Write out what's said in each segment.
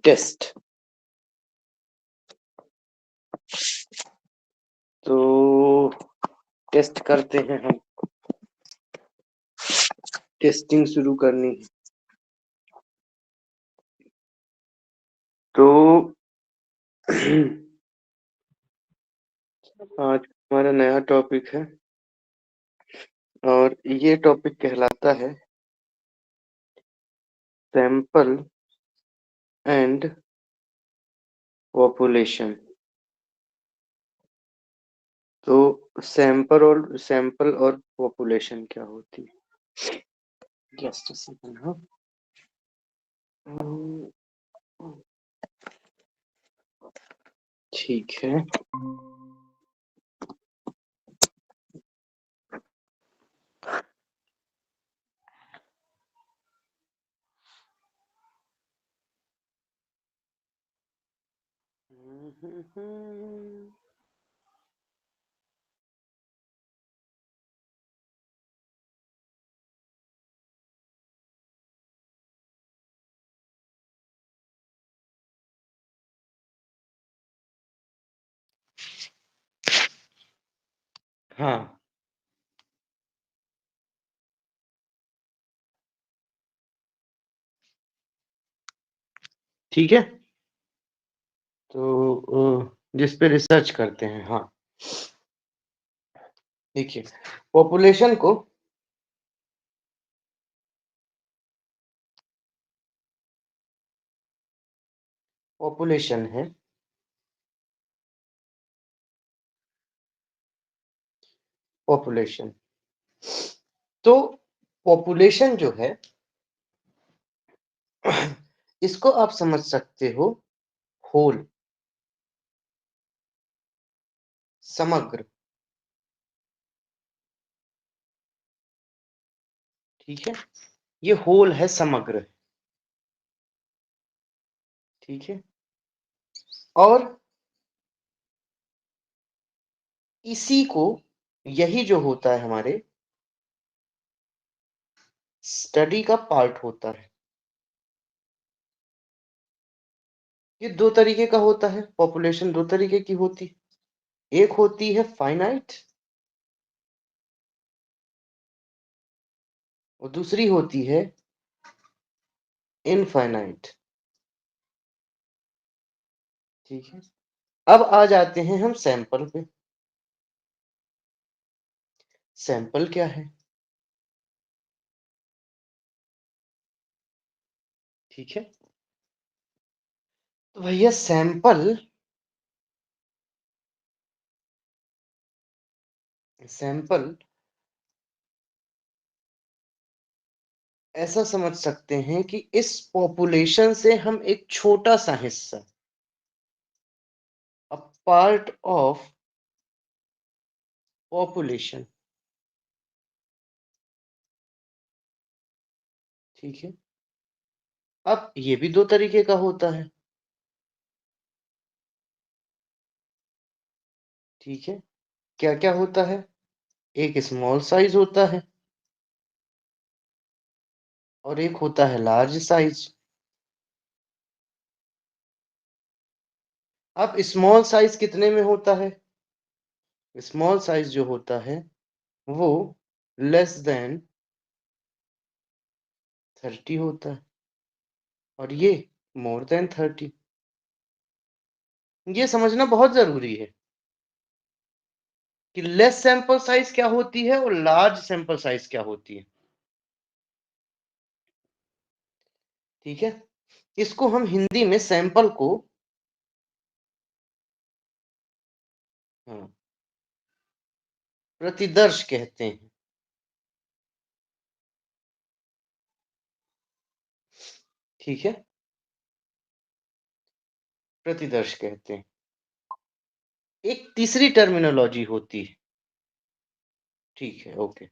Test. तो test करते हैं हम। टेस्टिंग शुरू करनी है। तो आज हमारा नया टॉपिक है और ये टॉपिक कहलाता है सैंपल एंड पॉपुलेशन। तो सैंपल और पॉपुलेशन क्या होती है? Just a second. हाँ, ठीक है। हाँ, ठीक है। तो जिस पे रिसर्च करते हैं, हाँ, देखिए, पॉपुलेशन को पॉपुलेशन है पॉपुलेशन। तो पॉपुलेशन जो है इसको आप समझ सकते हो होल, समग्र। ठीक है, ये होल है, समग्र। ठीक है, और इसी को, यही जो होता है हमारे स्टडी का पार्ट होता है। ये दो तरीके का होता है, पॉपुलेशन दो तरीके की होती है। एक होती है फाइनाइट और दूसरी होती है इनफाइनाइट। ठीक है, अब आ जाते हैं हम सैंपल पे। सैंपल क्या है? ठीक है, तो भैया सैंपल सैंपल ऐसा समझ सकते हैं कि इस पॉपुलेशन से हम एक छोटा सा हिस्सा, अ पार्ट ऑफ पॉपुलेशन। ठीक है, अब ये भी दो तरीके का होता है। ठीक है, क्या क्या होता है? एक स्मॉल साइज होता है और एक होता है लार्ज साइज। अब स्मॉल साइज कितने में होता है? स्मॉल साइज जो होता है वो लेस देन 30 होता है और ये मोर देन 30। ये समझना बहुत जरूरी है कि लेस सैंपल साइज क्या होती है और लार्ज सैंपल साइज क्या होती है। ठीक है, इसको हम हिंदी में सैंपल को, हाँ, प्रतिदर्श कहते हैं। ठीक है, प्रतिदर्श कहते हैं। एक तीसरी टर्मिनोलॉजी होती है। ठीक है, ओके।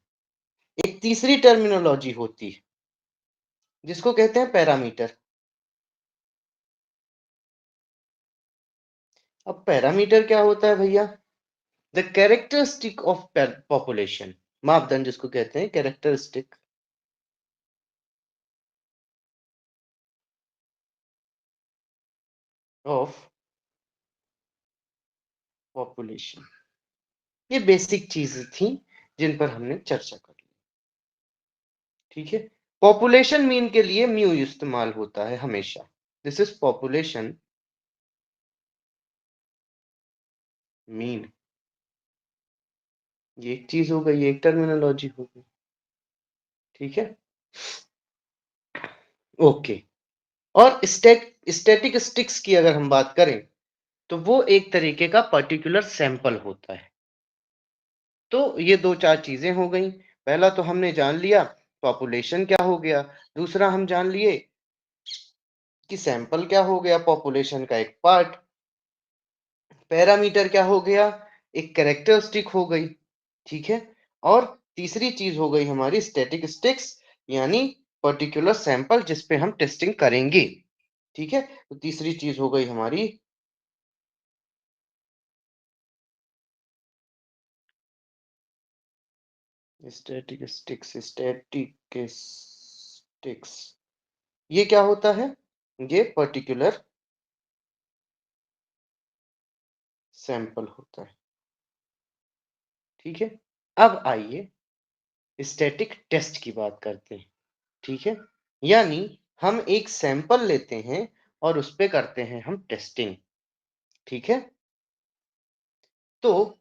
एक तीसरी टर्मिनोलॉजी होती है जिसको कहते हैं पैरामीटर। अब पैरामीटर क्या होता है भैया? द कैरेक्टरिस्टिक ऑफ पॉपुलेशन, मापदंड जिसको कहते हैं कैरेक्टरिस्टिक ऑफ पॉपुलेशन। ये बेसिक चीजें थी जिन पर हमने चर्चा कर ली। ठीक है, पॉपुलेशन मीन के लिए म्यू इस्तेमाल होता है हमेशा। This is population mean. ये एक चीज हो गई, एक टर्मिनोलॉजी हो गई। ठीक है, ओके। और स्टैटिक स्टिक्स की अगर हम बात करें तो वो एक तरीके का पर्टिकुलर सैंपल होता है। तो ये दो चार चीजें हो गई। पहला तो हमने जान लिया पॉपुलेशन क्या हो गया, दूसरा हम जान लिए कि सैंपल क्या हो गया, पॉपुलेशन का एक पार्ट। पैरामीटर क्या हो गया, एक कैरेक्टरिस्टिक हो गई। ठीक है, और तीसरी चीज हो गई हमारी स्टैटिक स्टिक्स, यानी पर्टिकुलर सैंपल जिस पे हम टेस्टिंग करेंगे। ठीक है, तो तीसरी चीज हो गई हमारी स्टैटिस्टिक्स। ये क्या होता है, ये पर्टिकुलर सैंपल होता है। ठीक है, अब आइए स्टैटिक टेस्ट की बात करते हैं। ठीक है, यानी हम एक सैंपल लेते हैं और उस पे करते हैं हम टेस्टिंग। ठीक है, तो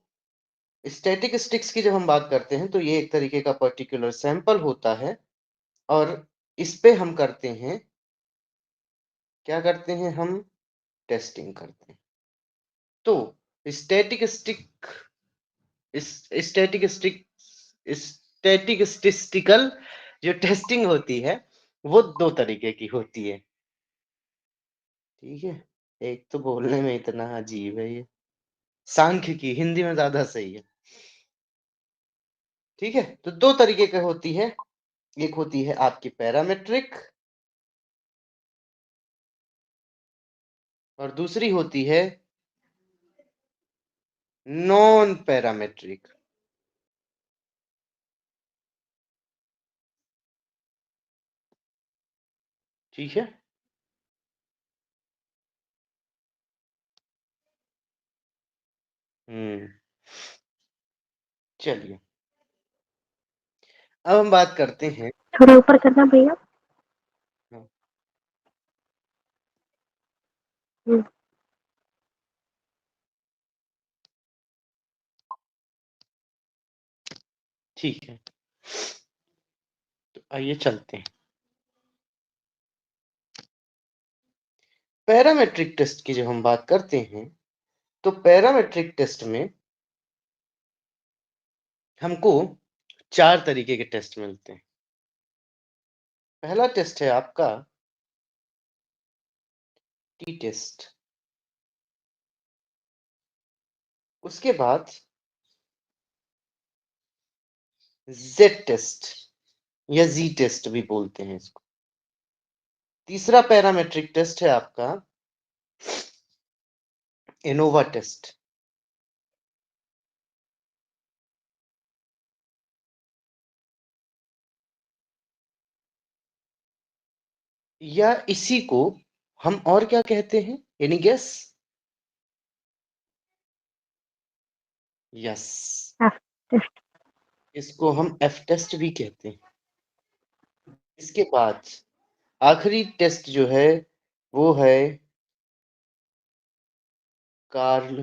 स्टैटिक स्टिक्स की जब हम बात करते हैं तो ये एक तरीके का पर्टिकुलर सैंपल होता है और इस पे हम करते हैं, क्या करते हैं, हम टेस्टिंग करते हैं। तो static stick static stick static statistical जो टेस्टिंग होती है वो दो तरीके की होती है। ठीक है, एक तो बोलने में इतना अजीब है ये, सांख्यिकी हिंदी में ज्यादा सही है। ठीक है, तो दो तरीके की होती है, एक होती है आपकी पैरामेट्रिक और दूसरी होती है नॉन पैरामेट्रिक। ठीक है, हम्म, चलिए अब हम बात करते हैं। थोड़ा ऊपर करना भैया। हाँ, हम्म, ठीक है, तो आइए चलते हैं पैरामेट्रिक टेस्ट की। जब हम बात करते हैं तो पैरामेट्रिक टेस्ट में हमको चार तरीके के टेस्ट मिलते हैं। पहला टेस्ट है आपका टी टेस्ट, उसके बाद जेड टेस्ट या जी टेस्ट भी बोलते हैं इसको। तीसरा पैरामेट्रिक टेस्ट है आपका एनोवा टेस्ट। या इसी को हम और क्या कहते हैं, any guess? Yes, F test. इसको हम एफ टेस्ट भी कहते हैं। इसके बाद आखिरी टेस्ट जो है वो है कार्ल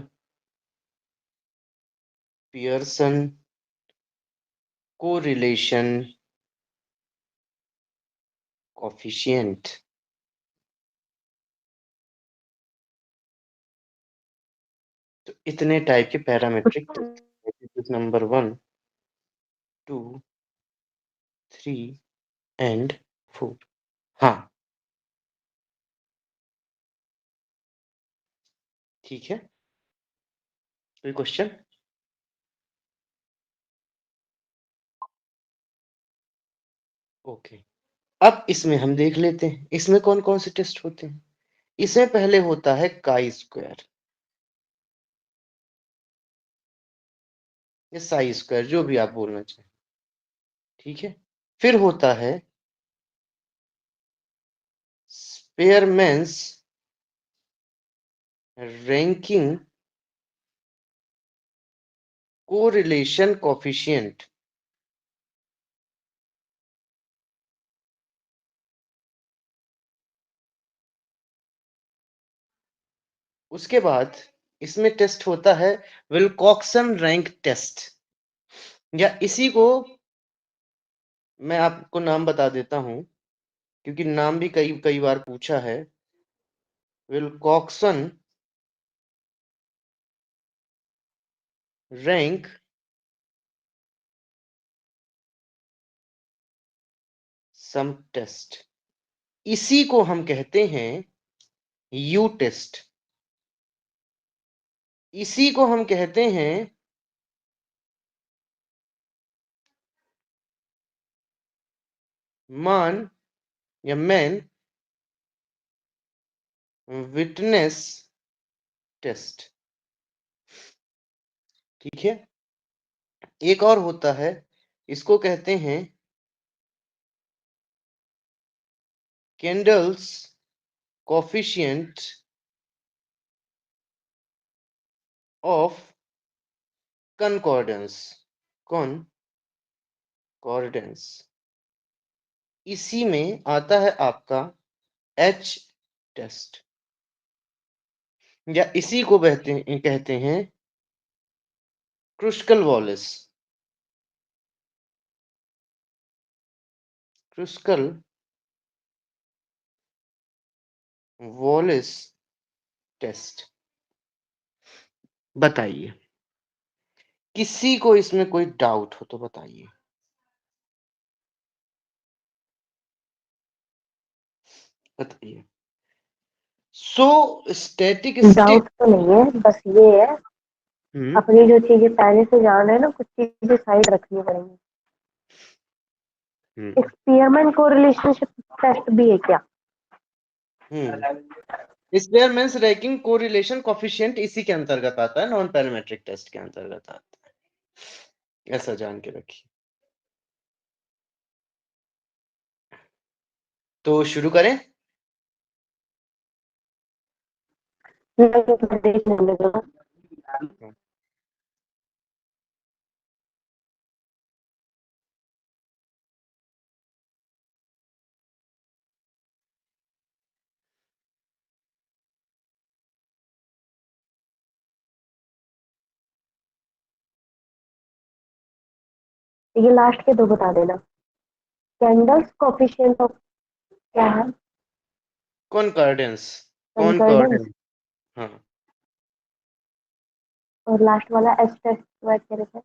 पियर्सन कोरिलेशन कोफिशिएंट। तो इतने टाइप के पैरामेट्रिक टेस्ट, नंबर 1, 2, 3 एंड 4। हाँ, ठीक है, कोई क्वेश्चन? ओके, अब इसमें हम देख लेते हैं इसमें कौन कौन से टेस्ट होते हैं। इसमें पहले होता है काई स्क्वायर या साई स्क्वायर, जो भी आप बोलना चाहें। ठीक है, फिर होता है स्पेयरमैन्स रैंकिंग कोरिलेशन कोफिशिएंट। उसके बाद इसमें टेस्ट होता है विल्कॉक्सन रैंक टेस्ट, या इसी को मैं आपको नाम बता देता हूं क्योंकि नाम भी कई कई बार पूछा है। विल्कॉक्सन रैंक सम टेस्ट, इसी को हम कहते हैं यू टेस्ट, इसी को हम कहते हैं मान या मैन विटनेस टेस्ट। ठीक है, एक और होता है, इसको कहते हैं कैंडल्स कोफिशिएंट ऑफ कॉन्कॉर्डेंस, कॉन्कॉर्डेंस, इसी में आता है आपका एच टेस्ट, या इसी को कहते हैं क्रुस्कल वॉलिस, क्रुस्कल वॉलिस टेस्ट। बताइए, किसी को इसमें कोई डाउट हो तो बताइए, बताइए। सो स्टैटिक डाउट तो नहीं है, बस ये है हम्म अपनी जो चीजें पहले से जान है ना, कुछ चीजें साइड रखनी पड़ेंगी। हम्म एक्सपेरिमेंट को रिलेशनशिप टेस्ट भी है क्या? स्पेयरमैन्स रैंकिंग कोरिलेशन कोफिशिएंट इसी के अंतर्गत आता है, नॉन पैरामेट्रिक टेस्ट के अंतर्गत आता है, ऐसा जान के रखिए। तो शुरू करें। देख लेने दो। ये लास्ट के दो बता देना। कैंडल्स कोफिशिएंट ऑफ क्या है? कॉन्कॉर्डेंस, कंकर्डेंस। कॉन्कॉर्डेंस, हाँ। और लास्ट वाला एच टेस्ट वर्ड करे थे।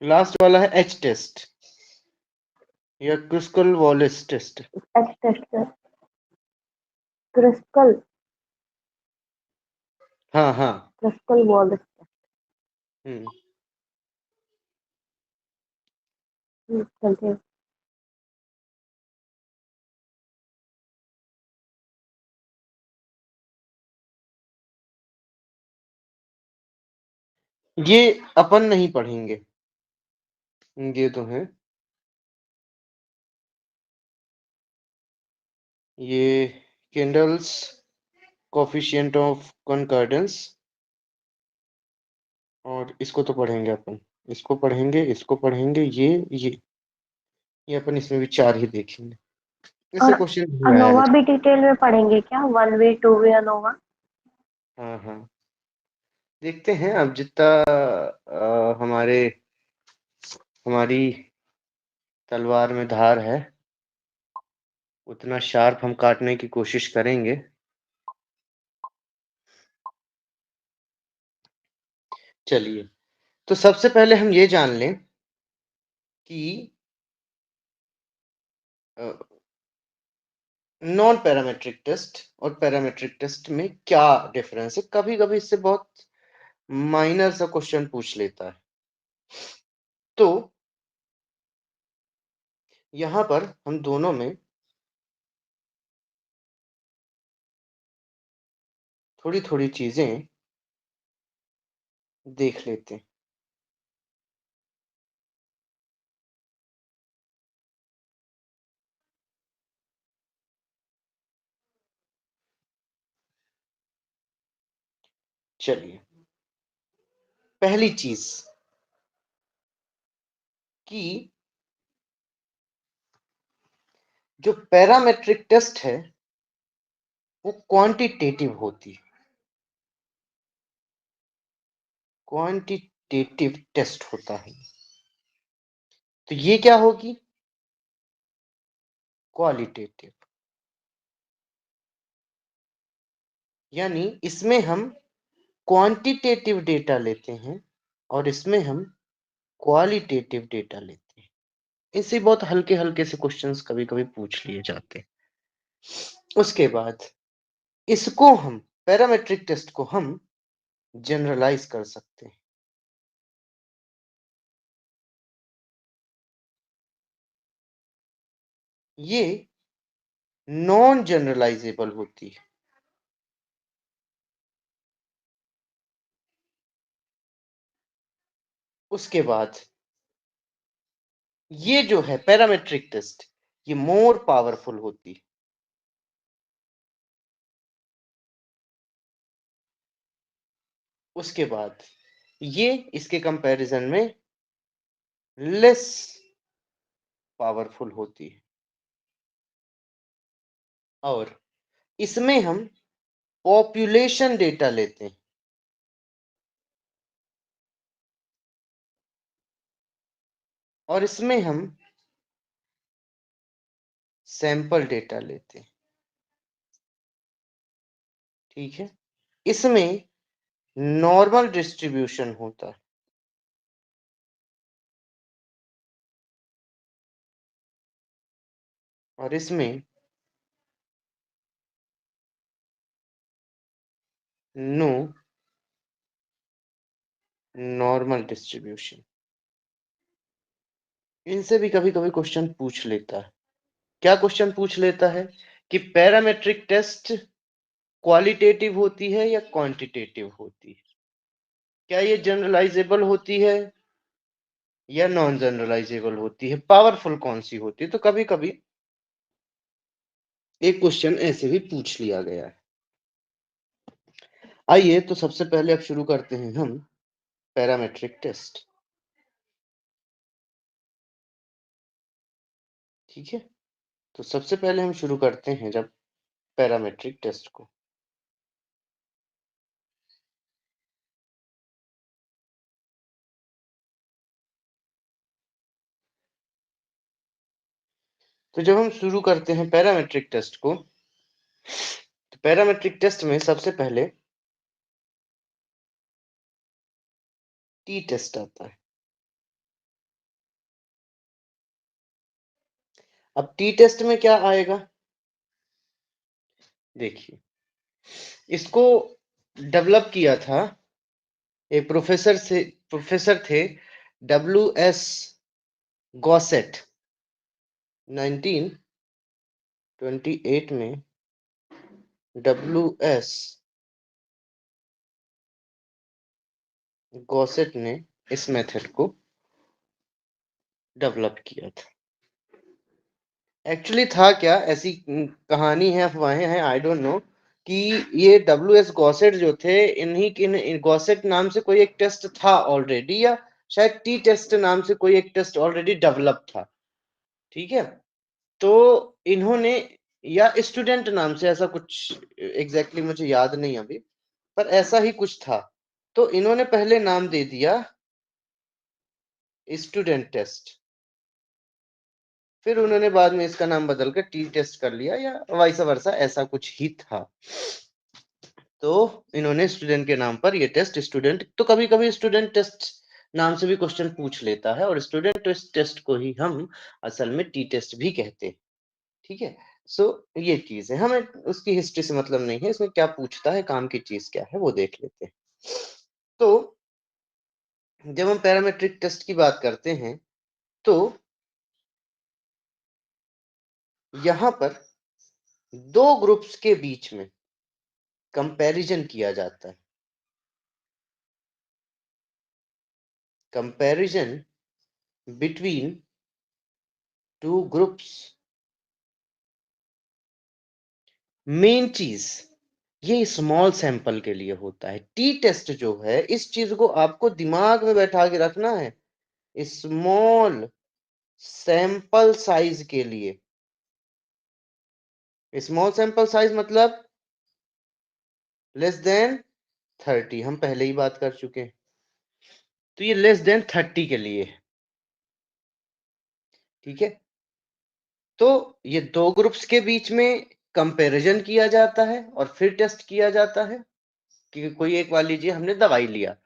लास्ट वाला है एच टेस्ट या Kruskal Wallis test. H test crystal, हाँ हाँ। Crystal wall. हम्म चलते हैं। ये अपन नहीं पढ़ेंगे, ये तो है, ये कैंडल्स कोफिशिएंट ऑफ कॉन्कॉर्डेंस, और इसको तो पढ़ेंगे अपन, इसको पढ़ेंगे, इसको पढ़ेंगे, ये अपन इसमें भी चार ही देखेंगे, इससे और क्वेश्चन नहीं आया है। अनोवा भी डिटेल में पढ़ेंगे क्या? One way, two way ANOVA. हाँ हाँ, देखते हैं अब जितना हमारी तलवार में धार है उतना शार्प हम काटने की कोशिश करेंगे। चलिए, तो सबसे पहले हम ये जान लें कि नॉन पैरामेट्रिक टेस्ट और पैरामेट्रिक टेस्ट में क्या डिफरेंस है। कभी कभी इससे बहुत माइनर सा क्वेश्चन पूछ लेता है, तो यहां पर हम दोनों में थोड़ी थोड़ी चीजें देख लेते हैं। चलिए, पहली चीज कि जो पैरामेट्रिक टेस्ट है वो क्वांटिटेटिव होती है, क्वांटिटेटिव टेस्ट होता है। तो ये क्या होगी? क्वालिटेटिव। यानी इसमें हम क्वांटिटेटिव डेटा लेते हैं और इसमें हम क्वालिटेटिव डेटा लेते हैं। इनसे बहुत हल्के हल्के से क्वेश्चंस कभी कभी पूछ लिए जाते हैं। उसके बाद इसको हम पैरामेट्रिक टेस्ट को हम जनरलाइज कर सकते हैं। ये नॉन जनरलाइजेबल होती है। उसके बाद ये जो है पैरामेट्रिक टेस्ट, ये मोर पावरफुल होती है। उसके बाद ये इसके कंपैरिजन में लेस पावरफुल होती है। और इसमें हम पॉपुलेशन डेटा लेते हैं और इसमें हम सैंपल डेटा लेते हैं। ठीक है, इसमें नॉर्मल डिस्ट्रीब्यूशन होता है और इसमें नो नॉर्मल डिस्ट्रीब्यूशन। इनसे भी कभी कभी क्वेश्चन पूछ लेता है। क्या क्वेश्चन पूछ लेता है कि पैरामेट्रिक टेस्ट क्वालिटेटिव होती है या क्वांटिटेटिव होती है? क्या ये जनरलाइजेबल होती है या नॉन जनरलाइजेबल होती है? पावरफुल कौन सी होती है? तो कभी कभी एक क्वेश्चन ऐसे भी पूछ लिया गया है। आइए तो सबसे पहले अब शुरू करते हैं हम पैरामेट्रिक टेस्ट। ठीक है, तो सबसे पहले हम शुरू करते हैं जब पैरामेट्रिक टेस्ट को। तो जब हम शुरू करते हैं पैरामेट्रिक टेस्ट को, तो पैरामेट्रिक टेस्ट में सबसे पहले टी टेस्ट आता है। अब टी टेस्ट में क्या आएगा? देखिए, इसको डेवलप किया था एक प्रोफेसर थे WS गॉसेट। 1928 में WS गॉसेट ने इस मेथड को डेवलप किया था। एक्चुअली था क्या, ऐसी कहानी है, अफवाहें हैं, आई डोंट नो, कि ये WS गॉसेट जो थे, इन्हीं इन गॉसेट नाम से कोई एक टेस्ट था ऑलरेडी, या शायद टी टेस्ट नाम से कोई एक टेस्ट ऑलरेडी डेवलप था। ठीक है, तो इन्होंने, या स्टूडेंट नाम से, ऐसा कुछ एग्जैक्टली मुझे याद नहीं अभी, पर ऐसा ही कुछ था। तो इन्होंने पहले नाम दे दिया स्टूडेंट टेस्ट, फिर उन्होंने बाद में इसका नाम बदल कर टी टेस्ट कर लिया, या वाइस वर्सा, ऐसा कुछ ही था। तो इन्होंने स्टूडेंट के नाम पर ये टेस्ट, स्टूडेंट, तो कभी कभी स्टूडेंट टेस्ट नाम से भी क्वेश्चन पूछ लेता है, और स्टूडेंट टेस्ट को ही हम असल में टी टेस्ट भी कहते हैं। ठीक है, सो ये चीज है, हमें उसकी हिस्ट्री से मतलब नहीं है, इसमें क्या पूछता है, काम की चीज क्या है, वो देख लेते हैं। तो जब हम पैरामेट्रिक टेस्ट की बात करते हैं, तो यहां पर दो ग्रुप्स के बीच में कंपैरिजन किया जाता है। Comparison between two groups. Main चीज ये स्मॉल सैंपल के लिए होता है। टी टेस्ट जो है, इस चीज को आपको दिमाग में बैठा के रखना है, स्मॉल सैंपल साइज के लिए। स्मॉल सैंपल साइज मतलब लेस देन 30, हम पहले ही बात कर चुके हैं। तो ये लेस देन 30 के लिए है, ठीक है। तो ये दो ग्रुप्स के बीच में कंपैरिजन किया जाता है और फिर टेस्ट किया जाता है कि कोई एक, मान लीजिए हमने दवाई लिया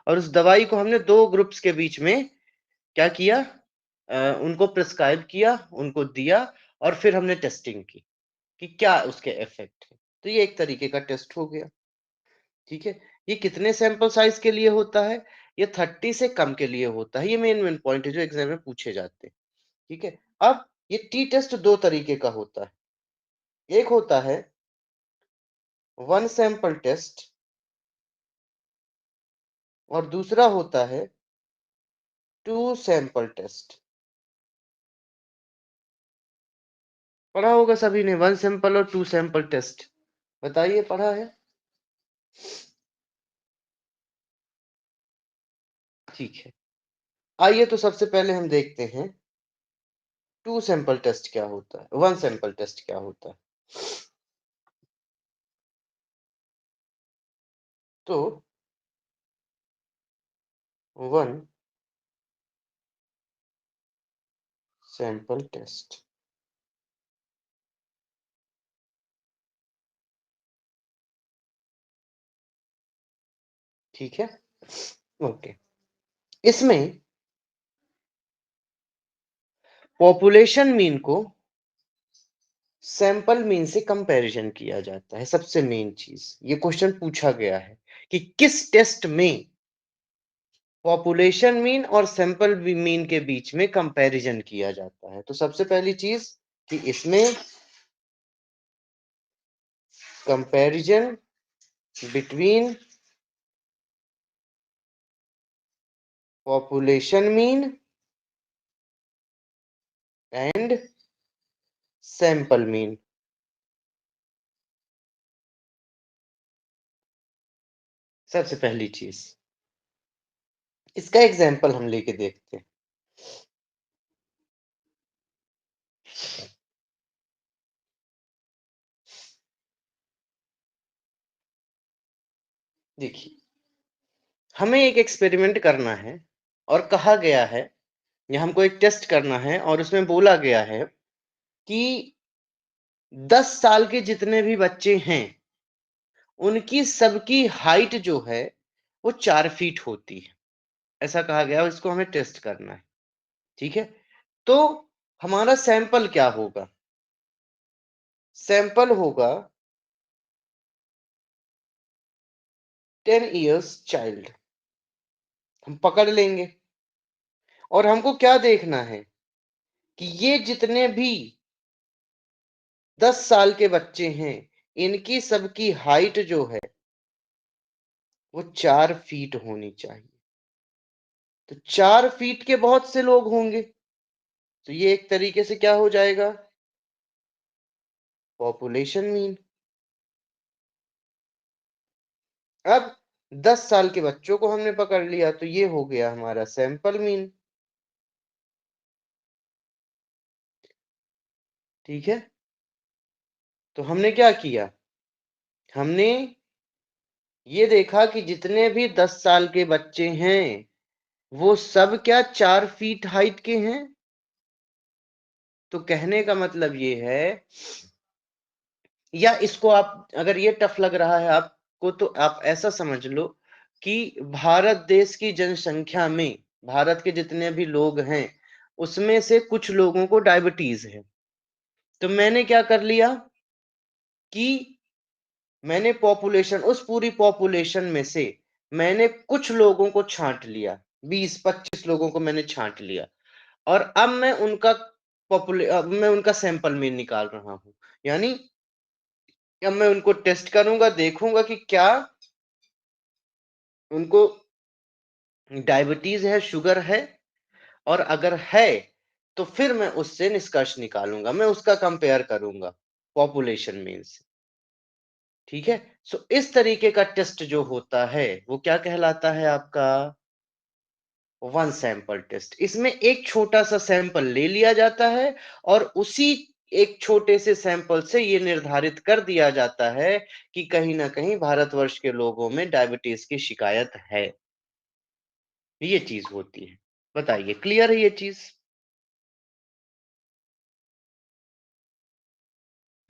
और उस दवाई को हमने दो ग्रुप्स के बीच में क्या किया, उनको प्रिस्क्राइब किया, उनको दिया, और फिर हमने टेस्टिंग की कि क्या उसके इफेक्ट है। तो ये एक तरीके का टेस्ट हो गया, ठीक है। ये कितने सैंपल साइज के लिए होता है? ये 30 से कम के लिए होता है। ये मेन पॉइंट है जो एग्जाम में पूछे जाते हैं, ठीक है। अब ये टी टेस्ट दो तरीके का होता है। एक होता है वन सैंपल टेस्ट और दूसरा होता है टू सैंपल टेस्ट। पढ़ा होगा सभी ने वन सैंपल और टू सैंपल टेस्ट, बताइए पढ़ा है? ठीक है, आइए तो सबसे पहले हम देखते हैं टू सैंपल टेस्ट क्या होता है, वन सैंपल टेस्ट क्या होता है। तो वन सैंपल टेस्ट, ठीक है, ओके। इसमें पॉपुलेशन मीन को सैंपल मीन से कंपैरिजन किया जाता है। सबसे मेन चीज ये क्वेश्चन पूछा गया है कि किस टेस्ट में पॉपुलेशन मीन और सैंपल मीन के बीच में कंपैरिजन किया जाता है। तो सबसे पहली चीज कि इसमें comparison between population mean and sample mean. सबसे पहली चीज, इसका एग्जांपल हम लेके देखते हैं। देखिए, हमें एक एक्सपेरिमेंट करना है और कहा गया है, या हमको एक टेस्ट करना है और उसमें बोला गया है कि 10 साल के जितने भी बच्चे हैं उनकी सबकी हाइट जो है वो 4 फीट होती है, ऐसा कहा गया। इसको हमें टेस्ट करना है, ठीक है। तो हमारा सैंपल क्या होगा? सैंपल होगा 10 इयर्स चाइल्ड, हम पकड़ लेंगे। और हमको क्या देखना है कि ये जितने भी 10 साल के बच्चे हैं इनकी सबकी हाइट जो है वो 4 फीट होनी चाहिए। तो 4 फीट के बहुत से लोग होंगे, तो ये एक तरीके से क्या हो जाएगा, पॉपुलेशन मीन। अब 10 साल के बच्चों को हमने पकड़ लिया तो ये हो गया हमारा सैंपल मीन, ठीक है। तो हमने क्या किया, हमने ये देखा कि जितने भी 10 साल के बच्चे हैं वो सब क्या 4 फीट हाइट के हैं। तो कहने का मतलब ये है, या इसको आप, अगर ये टफ लग रहा है आपको तो आप ऐसा समझ लो कि भारत देश की जनसंख्या में, भारत के जितने भी लोग हैं उसमें से कुछ लोगों को डायबिटीज है। तो मैंने क्या कर लिया कि मैंने पॉपुलेशन, उस पूरी पॉपुलेशन में से मैंने कुछ लोगों को छांट लिया, 20-25 लोगों को मैंने छांट लिया, और अब मैं उनका सैंपल में निकाल रहा हूं। यानी अब मैं उनको टेस्ट करूंगा, देखूंगा कि क्या उनको डायबिटीज है, शुगर है, और अगर है तो फिर मैं उससे निष्कर्ष निकालूंगा, मैं उसका कंपेयर करूंगा पॉपुलेशन मीन से, ठीक है। सो इस तरीके का टेस्ट जो होता है वो क्या कहलाता है आपका, वन सैंपल टेस्ट। इसमें एक छोटा सा सैंपल ले लिया जाता है और उसी एक छोटे से सैंपल से ये निर्धारित कर दिया जाता है कि कहीं ना कहीं भारतवर्ष के लोगों में डायबिटीज की शिकायत है। ये चीज होती है। बताइए, क्लियर है ये चीज?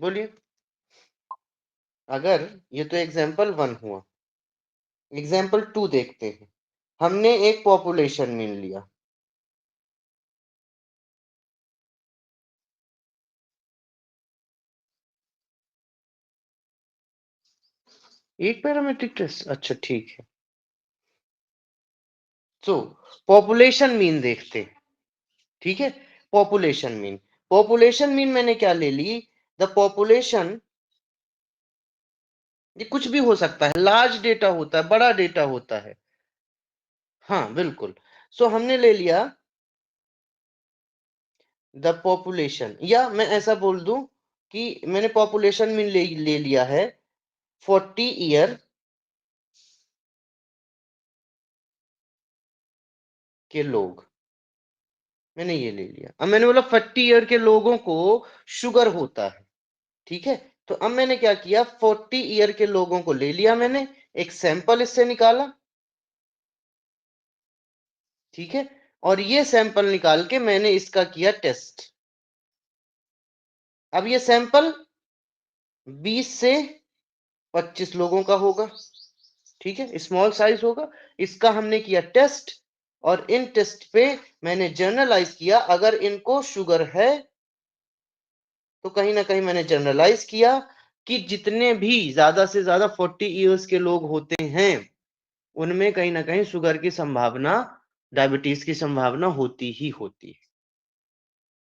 बोलिए। अगर ये तो एग्जाम्पल 1 हुआ, एग्जाम्पल 2 देखते हैं। हमने एक पॉपुलेशन मीन लिया, एक पैरामीट्रिक टेस्ट, अच्छा ठीक है। सो पॉपुलेशन मीन देखते हैं, ठीक है। पॉपुलेशन मीन, पॉपुलेशन मीन मैंने क्या ले ली, द पॉपुलेशन, ये कुछ भी हो सकता है, लार्ज डेटा होता है, बड़ा डेटा होता है। हाँ बिल्कुल। सो हमने ले लिया द पॉपुलेशन, या मैं ऐसा बोल दूं कि मैंने पॉपुलेशन मीन ले लिया है 40 ईयर के लोग, मैंने ये ले लिया। अब मैंने बोला 40 ईयर के लोगों को शुगर होता है, ठीक है। तो अब मैंने क्या किया, 40 ईयर के लोगों को ले लिया मैंने, एक सैंपल इससे निकाला, ठीक है। और ये सैंपल निकाल के मैंने इसका किया टेस्ट। अब ये सैंपल 20 से 25 लोगों का होगा, ठीक है, स्मॉल साइज होगा। इसका हमने किया टेस्ट, और इन टेस्ट पे मैंने जनरलाइज किया, अगर इनको शुगर है तो कहीं ना कहीं मैंने जनरलाइज किया कि जितने भी ज्यादा से ज्यादा 40 ईयर्स के लोग होते हैं उनमें कहीं ना कहीं शुगर की संभावना, डायबिटीज की संभावना होती ही होती है।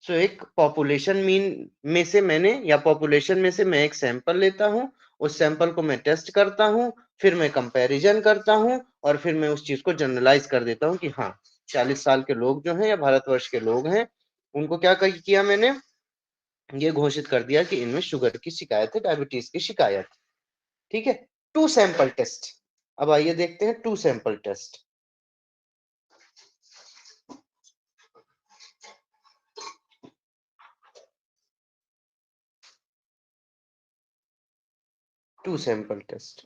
सो एक पॉपुलेशन मीन में से मैंने, या पॉपुलेशन में से मैं एक सैंपल लेता हूं, उस सैंपल को मैं टेस्ट करता हूं, फिर मैं कंपैरिजन करता हूं, और फिर मैं उस चीज को जनरलाइज कर देता हूं कि हाँ 40 साल के लोग जो हैं या भारतवर्ष के लोग हैं, उनको क्या किया मैंने, ये घोषित कर दिया कि इनमें शुगर की शिकायत है, डायबिटीज की शिकायत, ठीक है। Two sample test. अब आइए देखते हैं two sample test. Two sample test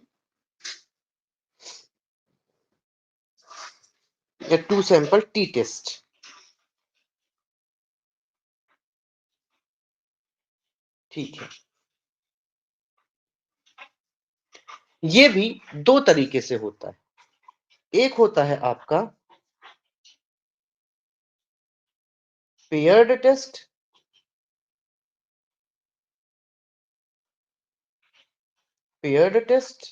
या टू सैंपल टी टेस्ट, ठीक है। ये भी दो तरीके से होता है। एक होता है आपका पेयर्ड टेस्ट, पेयर्ड टेस्ट,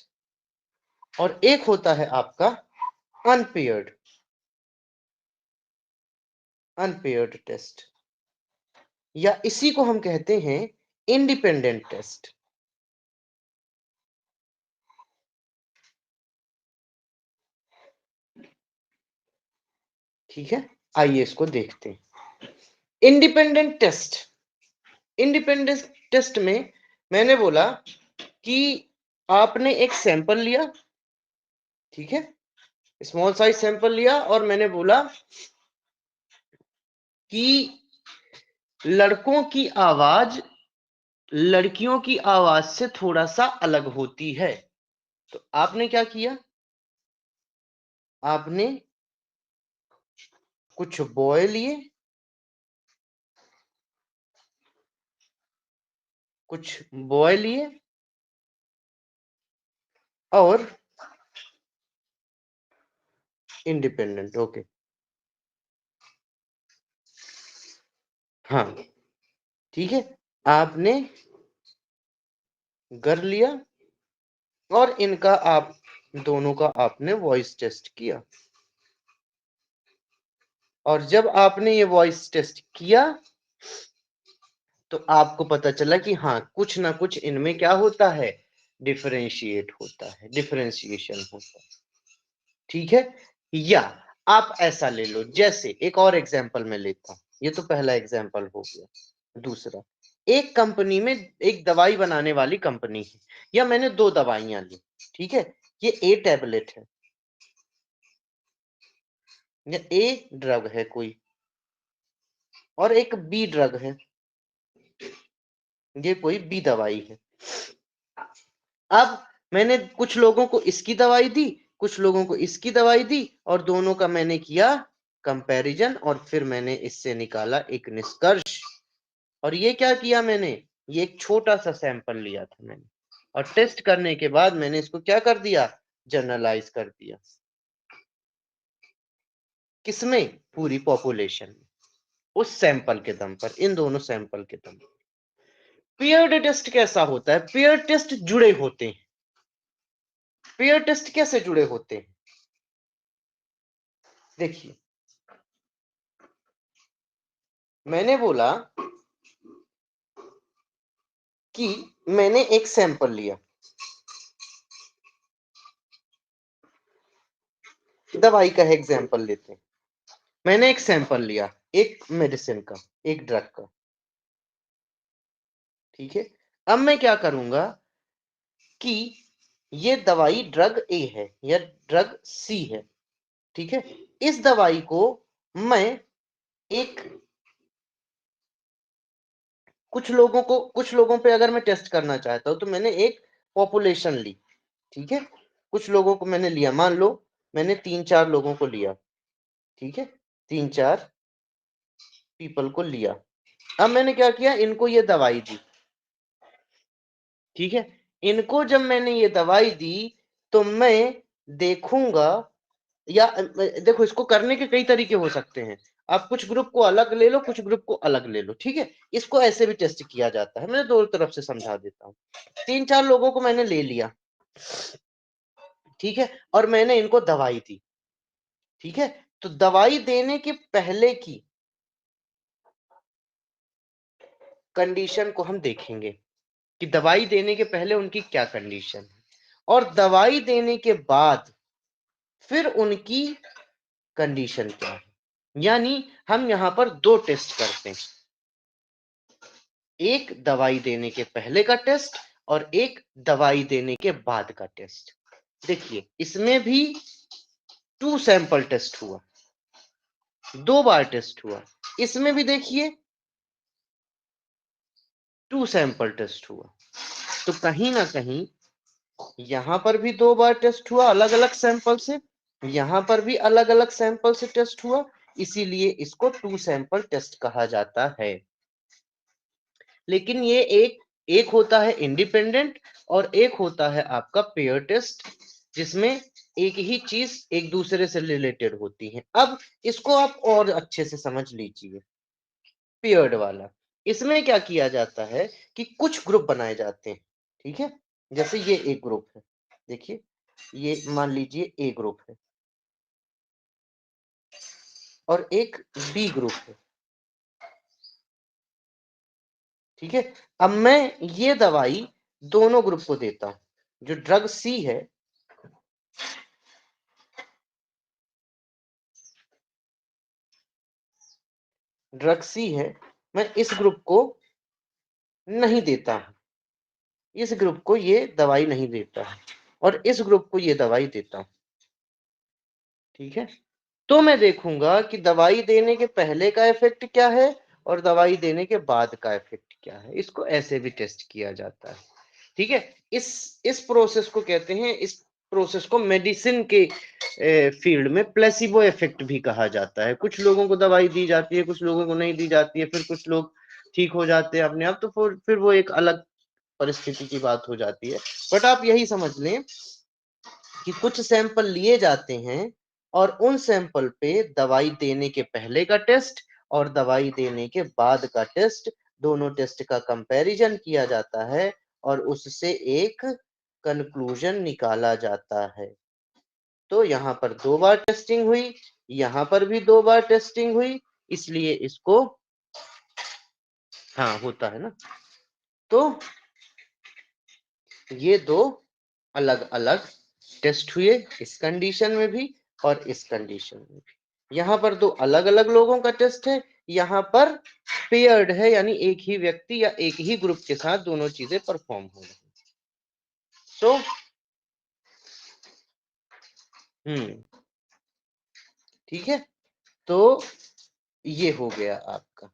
और एक होता है आपका अनपेयर्ड, अनपेयर्ड टेस्ट, या इसी को हम कहते हैं इंडिपेंडेंट टेस्ट, ठीक है। आइए इसको देखते हैं। इंडिपेंडेंट टेस्ट, इंडिपेंडेंट टेस्ट में मैंने बोला कि आपने एक सैंपल लिया, ठीक है, स्मॉल साइज सैंपल लिया, और मैंने बोला कि लड़कों की आवाज लड़कियों की आवाज से थोड़ा सा अलग होती है। तो आपने क्या किया, आपने कुछ बॉय लिए, कुछ बॉय लिए, और इंडिपेंडेंट, ओके, हाँ ठीक है। आपने कर लिया, और इनका आप दोनों का आपने वॉइस टेस्ट किया, और जब आपने ये वॉइस टेस्ट किया तो आपको पता चला कि हाँ कुछ ना कुछ इनमें क्या होता है, डिफरेंशिएट होता है, डिफरेंशिएशन होता है, ठीक है। या आप ऐसा ले लो, जैसे एक और एग्जांपल मैं लेता हूं, ये तो पहला एग्जांपल हो गया। दूसरा, एक कंपनी में एक दवाई बनाने वाली कंपनी है, या मैंने 2 दवाइयां ली, ठीक है, ये ए टैबलेट है या ए ड्रग है कोई, और एक बी ड्रग है, ये कोई बी दवाई है। अब मैंने कुछ लोगों को इसकी दवाई दी, कुछ लोगों को इसकी दवाई दी, और दोनों का मैंने किया कंपैरिजन, और फिर मैंने इससे निकाला एक निष्कर्ष। और ये क्या किया मैंने, ये एक छोटा सा सैंपल लिया था मैंने, और टेस्ट करने के बाद मैंने इसको क्या कर दिया, जनरलाइज कर दिया। किसमें, पूरी पॉपुलेशन में, उस सैंपल के दम पर, इन दोनों सैंपल के दम पर। पेयर्ड टेस्ट कैसा होता है, पेयर टेस्ट जुड़े होते हैं। पेयर टेस्ट कैसे जुड़े होते हैं, देखिए, मैंने बोला कि मैंने एक सैंपल लिया, दवाई का एग्जांपल लेते हैं। मैंने एक सैंपल लिया, एक मेडिसिन का, एक ड्रग का, ठीक है। अब मैं क्या करूंगा कि ये दवाई ड्रग ए है या ड्रग सी है, ठीक है। इस दवाई को मैं एक कुछ लोगों पे अगर मैं टेस्ट करना चाहता हूं, तो मैंने एक पॉपुलेशन ली, ठीक है। कुछ लोगों को मैंने लिया, मान लो मैंने 3-4 लोगों को लिया, ठीक है, 3-4 पीपल को लिया। अब मैंने क्या किया, इनको ये दवाई दी, ठीक है। इनको जब मैंने ये दवाई दी, तो मैं देखूंगा, या देखो, इसको करने के कई तरीके हो सकते हैं। आप कुछ ग्रुप को अलग ले लो, कुछ ग्रुप को अलग ले लो, ठीक है। इसको ऐसे भी टेस्ट किया जाता है, मैं दोनों तरफ से समझा देता हूँ। 3-4 लोगों को मैंने ले लिया, ठीक है, और मैंने इनको दवाई दी, ठीक है। तो दवाई देने के पहले की कंडीशन को हम देखेंगे कि दवाई देने के पहले उनकी क्या कंडीशन है, और दवाई देने के बाद फिर उनकी कंडीशन क्या है। यानी हम यहां पर 2 टेस्ट करते हैं, एक दवाई देने के पहले का टेस्ट और एक दवाई देने के बाद का टेस्ट। देखिए, इसमें भी 2 सैंपल टेस्ट हुआ, 2 बार टेस्ट हुआ। इसमें भी देखिए 2 सैंपल टेस्ट हुआ। तो कहीं ना कहीं यहां पर भी 2 बार टेस्ट हुआ अलग अलग सैंपल से, यहां पर भी अलग अलग सैंपल से टेस्ट हुआ, इसीलिए इसको 2 सैंपल टेस्ट कहा जाता है। लेकिन ये एक होता है इंडिपेंडेंट, और एक होता है आपका पेयर टेस्ट, जिसमें एक ही चीज एक दूसरे से रिलेटेड होती है। अब इसको आप और अच्छे से समझ लीजिए, पेयर्ड वाला, इसमें क्या किया जाता है कि कुछ ग्रुप बनाए जाते हैं, ठीक है। जैसे ये एक ग्रुप है, देखिए, ये मान लीजिए ए ग्रुप है, और एक बी ग्रुप है, ठीक है। अब मैं ये दवाई दोनों ग्रुप को देता हूं। जो ड्रग सी है, ड्रग सी है, मैं इस ग्रुप को नहीं देता हूं, इस ग्रुप को ये दवाई नहीं देता है, और इस ग्रुप को ये दवाई देता हूं, ठीक है। तो मैं देखूंगा कि दवाई देने के पहले का इफेक्ट क्या है और दवाई देने के बाद का इफेक्ट क्या है। इसको ऐसे भी टेस्ट किया जाता है, ठीक है। इस प्रोसेस को कहते हैं, इस प्रोसेस को मेडिसिन के फील्ड में प्लेसिबो इफेक्ट भी कहा जाता है। कुछ लोगों को दवाई दी जाती है, कुछ लोगों को नहीं दी जाती है, फिर कुछ लोग ठीक हो जाते हैं अपने आप, तो फिर वो एक अलग परिस्थिति की बात हो जाती है। बट आप यही समझ लें कि कुछ सैंपल लिए जाते हैं, और उन सैंपल पे दवाई देने के पहले का टेस्ट और दवाई देने के बाद का टेस्ट, दोनों टेस्ट का कंपैरिजन किया जाता है, और उससे एक कंक्लूजन निकाला जाता है। तो यहाँ पर 2 बार टेस्टिंग हुई, यहाँ पर भी 2 बार टेस्टिंग हुई, इसलिए इसको, हाँ होता है ना। तो ये 2 अलग अलग टेस्ट हुए, इस कंडीशन में भी और इस कंडीशन में भी। यहाँ पर 2 अलग अलग लोगों का टेस्ट है, यहाँ पर पेयर्ड है, यानी एक ही व्यक्ति या एक ही ग्रुप के साथ दोनों चीजें परफॉर्म हो रही। सो ठीक है, तो ये हो गया आपका।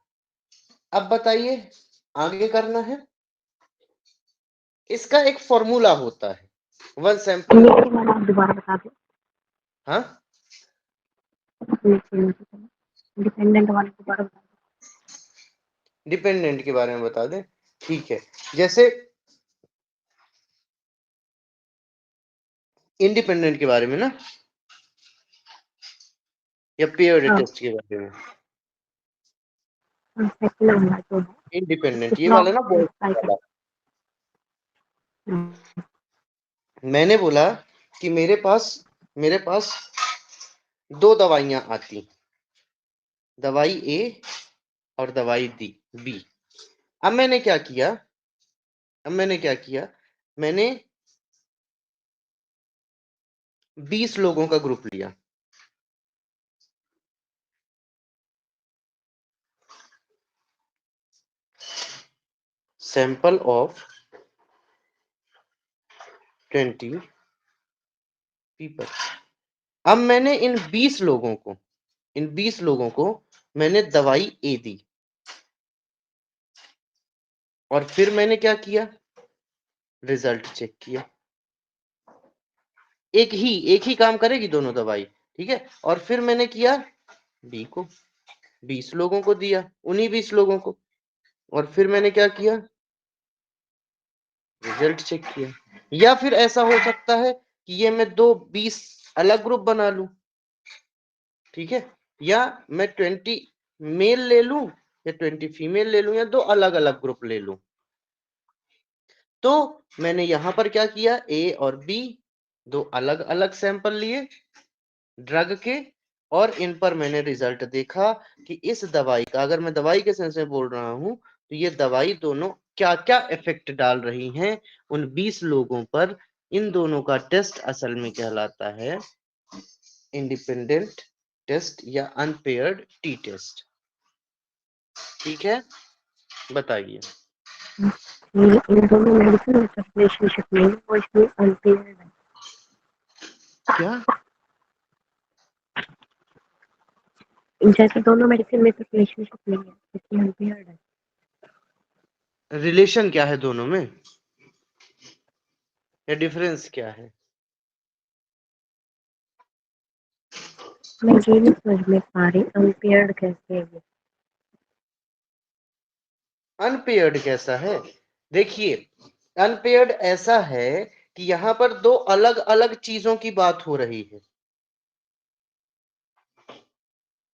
अब बताइए आगे करना है। इसका एक फॉर्मूला होता है, वन सैंपल। दोबारा बता दो। हाँ, डिपेंडेंट वाले दोबारा बता दो। डिपेंडेंट के बारे में बता दें, ठीक है। जैसे इंडिपेंडेंट के बारे में ना, या पेयर्ड टेस्ट के बारे में। इंडिपेंडेंट ये वाला ना, वाला। मैंने बोला कि मेरे पास दो दवाइयां आती, दवाई ए और दवाई बी। अब मैंने क्या किया, मैंने 20 लोगों का ग्रुप लिया। Sample of 20 people. अब मैंने इन 20 लोगों को मैंने दवाई ए दी, और फिर मैंने क्या किया, रिजल्ट चेक किया। एक ही काम करेगी दोनों दवाई, ठीक है। और फिर मैंने किया बी को, 20 लोगों को दिया, उन्हीं 20 लोगों को, और फिर मैंने क्या किया, रिजल्ट चेक किया। या फिर ऐसा हो सकता है कि ये मैं 20 अलग ग्रुप बना लूं, ठीक है, या मैं 20 मेल ले लूं या 20 फीमेल ले लूं, या 2 अलग अलग ग्रुप ले लूं। तो मैंने यहां पर क्या किया, ए और बी 2 अलग अलग सैंपल लिए ड्रग के, और इन पर मैंने रिजल्ट देखा कि इस दवाई का, अगर मैं दवाई के सेंस में बोल रहा हूं, तो ये दवाई दोनों क्या क्या इफेक्ट डाल रही हैं उन 20 लोगों पर। इन दोनों का टेस्ट असल में कहलाता है इंडिपेंडेंट टेस्ट या अनपेयर्ड टी टेस्ट। ठीक है, बताइए। इन दोनों मेडिसिन में रिलेशनशिप नहीं है, वो इसमें अनपेयर्ड है। क्या जैसे दोनों मेडिसिन में रिलेशनशिप नहीं है, इसमें अनपेयर्ड है। रिलेशन क्या है दोनों में, या डिफरेंस क्या है? मैं ये नहीं समझ में पा रही अनपेयर्ड कैसे है ये। अनपेयर्ड कैसा है, देखिए अनपेयर्ड ऐसा है कि यहाँ पर 2 अलग अलग चीजों की बात हो रही है,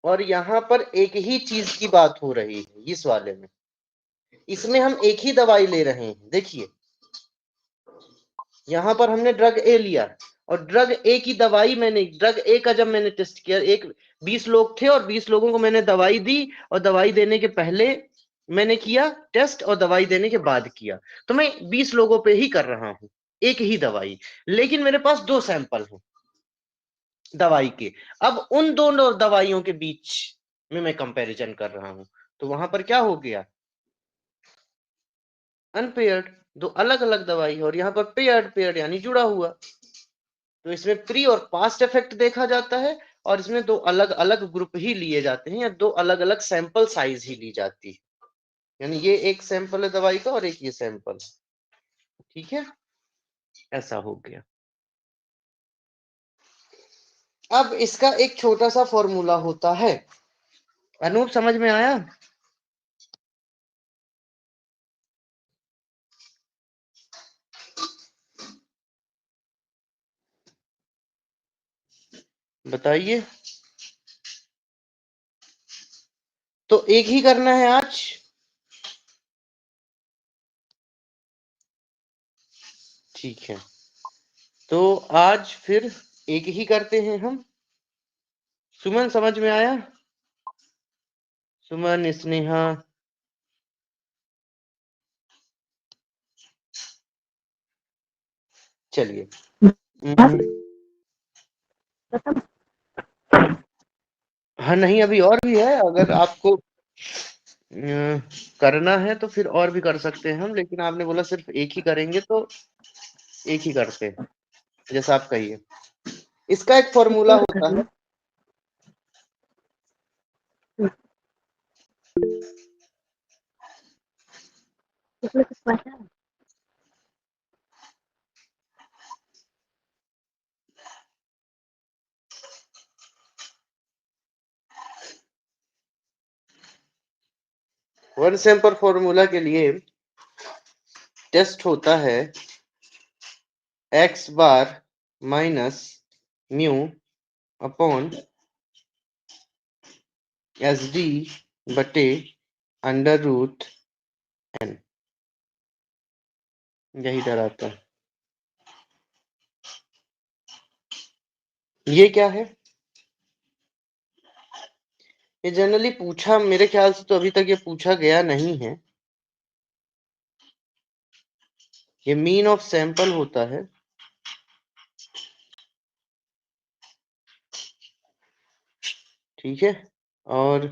और यहाँ पर एक ही चीज की बात हो रही है। इस वाले में, इसमें हम एक ही दवाई ले रहे हैं। देखिए यहाँ पर हमने ड्रग ए लिया, और ड्रग ए की दवाई ड्रग ए का जब मैंने टेस्ट किया, 20 लोग थे और 20 लोगों को मैंने दवाई दी, और दवाई देने के पहले मैंने किया टेस्ट, और दवाई देने के बाद किया। तो मैं 20 लोगों पे ही कर रहा हूं एक ही दवाई, लेकिन मेरे पास 2 सैंपल हैं दवाई के। अब उन दोनों दवाइयों के बीच में मैं कंपैरिजन कर रहा हूं, तो वहां पर क्या हो गया, अनपेयर्ड। 2 अलग अलग दवाई, और यहाँ पर पेयर्ड, पेयर्ड यानी जुड़ा हुआ। तो इसमें प्री और पास्ट इफेक्ट देखा जाता है, और इसमें 2 अलग अलग ग्रुप ही लिए जाते हैं, या 2 अलग अलग सैंपल साइज ही ली जाती है। यानी ये एक सैंपल है दवाई का, और एक ये सैंपल। ठीक है, ऐसा हो गया। अब इसका एक छोटा सा फॉर्मूला होता है। अनूप, समझ में आया? बताइए। तो एक ही करना है आज। ठीक है, तो आज फिर एक ही करते हैं हम। सुमन, समझ में आया? सुमन, स्नेहा, चलिए। हाँ, नहीं, अभी और भी है, अगर आपको करना है तो फिर और भी कर सकते हैं हम, लेकिन आपने बोला सिर्फ एक ही करेंगे तो एक ही करते हैं, जैसा आप कहिए। इसका एक फॉर्मूला और होता करना। है, इसमें कुछ पता है? 1 सैंपल फॉर्मूला के लिए टेस्ट होता है x bar minus mu upon S D बटे अंडर रूट n, यही डराता है। ये क्या है? ये जनरली पूछा, मेरे ख्याल से तो अभी तक ये पूछा गया नहीं है। ये मीन ऑफ सैंपल होता है, ठीक है, और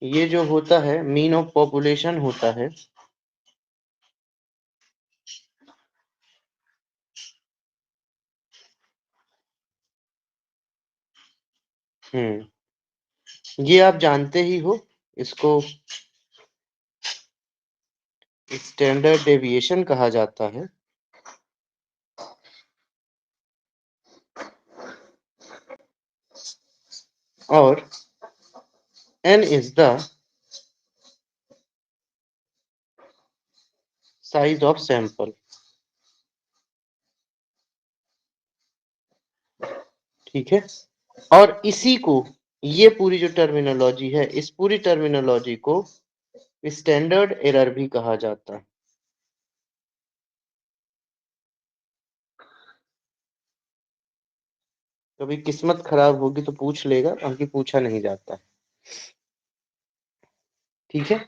ये जो होता है मीन ऑफ पॉपुलेशन होता है। ये आप जानते ही हो, इसको स्टैंडर्ड डेविएशन कहा जाता है। और n is the size of sample, ठीक है। और इसी को, ये पूरी जो टर्मिनोलॉजी है, इस पूरी टर्मिनोलॉजी को स्टैंडर्ड एरर भी कहा जाता है। कभी किस्मत खराब होगी तो पूछ लेगा, बाकी पूछा नहीं जाता, ठीक है।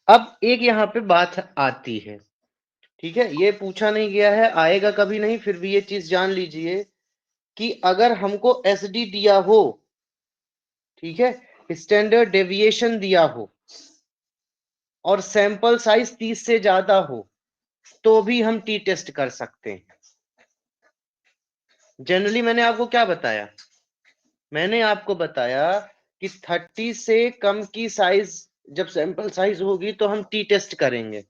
अब एक यहाँ पे बात आती है, ठीक है, ये पूछा नहीं गया है, आएगा कभी नहीं, फिर भी ये चीज जान लीजिए कि अगर हमको एसडी दिया हो, ठीक है, स्टैंडर्ड डेविएशन दिया हो और सैंपल साइज 30 से ज्यादा हो, तो भी हम टी टेस्ट कर सकते हैं। जनरली मैंने आपको क्या बताया? मैंने आपको बताया कि 30 से कम की साइज जब सैंपल साइज होगी तो हम टी टेस्ट करेंगे।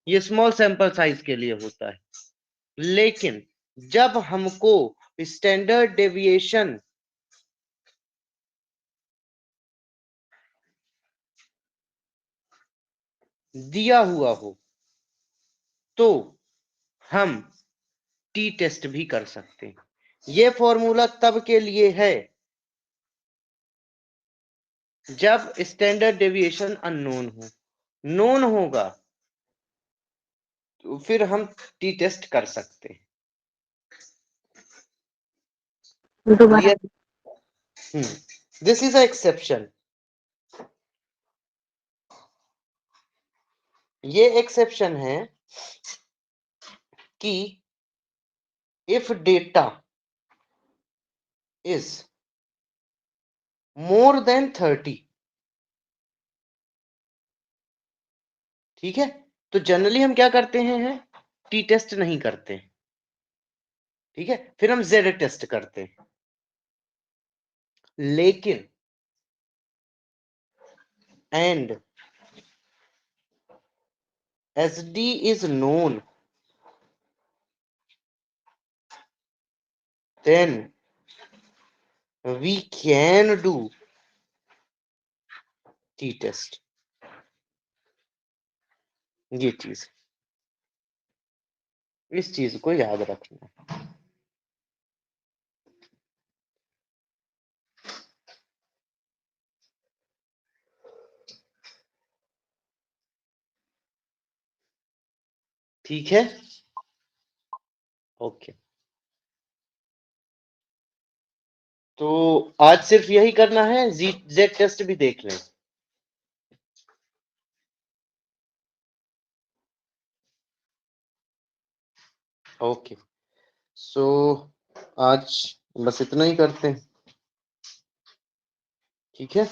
ये स्मॉल सैंपल साइज के लिए होता है। लेकिन जब हमको स्टैंडर्ड डेविएशन दिया हुआ हो तो हम टी टेस्ट भी कर सकते हैं। ये फॉर्मूला तब के लिए है जब स्टैंडर्ड डेविएशन अननोन हो। नोन होगा तो फिर हम टी टेस्ट कर सकते हैं। दोबारा। Clear? This is a exception. ये एक्सेप्शन है कि if data is more than 30, ठीक है, तो जनरली हम क्या करते हैं, टी टेस्ट नहीं करते, ठीक है, फिर हम जेड टेस्ट करते हैं। लेकिन and S D is known, then we can do T test. ये चीज, इस चीज को याद रखना। ठीक है, ओके। तो आज सिर्फ यही करना है, जेड टेस्ट भी देख लें। ओके, सो आज बस इतना ही करते हैं। ठीक है?